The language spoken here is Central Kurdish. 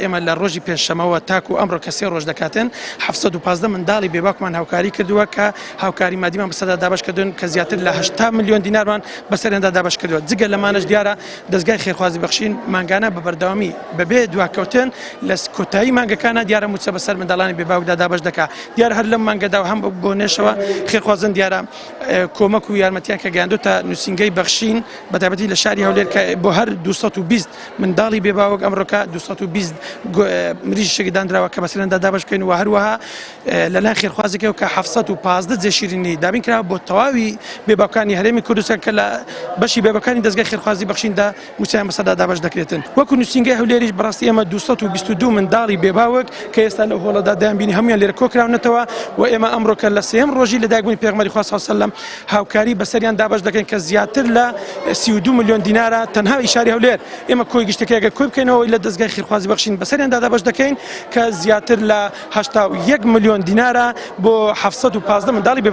ئێمە لە ڕۆژی پێشەمەوە تاکو ئەمڕۆ کە 3 ڕۆژ دەکاتن 715 منداڵی بێباکمان هاوکاری کردووە کە هاوکاری مادیمان بەسەردا دابەشکردن کە زیاتر لە 80 ملیۆن دینارمان بەسەرێندا دابەش کردووە. جگە لەمانەش دیارە دەستگای خێرخوازی بەخشین مانگانە بە بەردەوامی بەبێ دواکەوتن لە کۆتایی مانگەکانە دیارە موچە بەسەر منداڵانی بێباوکدا دابەش دەکات. دیارە هەر لەم مانگەدا و هەم بۆ نێشەوە خێرخوازن دیارە کۆمەک و یارمەتیان کە گەیاندوتە نووسینگەی بەخشین بەتایبەتی لە شاری هەولێر کە بۆ هەر 220 منداڵی بێباوک ئەمڕۆکە 220 مریشێکی دانراوە کە بەسەرێندا دابەش بکەین و هەروەها لەلایەن خێرخوازێکەوە کە 715 جێشیرینی دابین کراوە بۆ تەواوی بێباوکانی هەرێمی کوردستان کە لە بەشی بێباکانی دەستگای خێرخوازی بەخشیندا موچیان بەسەردا دابەش دەکرێتن. وەکو نووسینگەی هەولێریش بەڕاستی ئێمە 222 منداڵی بێباوک کە ئێستا لەو هۆڵەدا دایانبینی هەمویان لێرە کۆکراونەتەوە و ئێمە ئەمڕۆکە لە سێم ڕۆژی لە دایکبوونی پێغەمبەری خوا صلی الله علیه و سلم هاوکاری بەسەریان دابەش دەکەین کە زیاتر لە 32 ملیۆن دینارە تەنها ئیشاری هەولێر. ئێمە کۆی گشتەکەیەکە کۆی بکەینەوە لە دەستگای خێرخوازی بەخشین بەسەریاندا دابەش دەکەین کە زیاتر لە 81 ملیۆن دینارە بۆ 715 منداڵی بێباوک.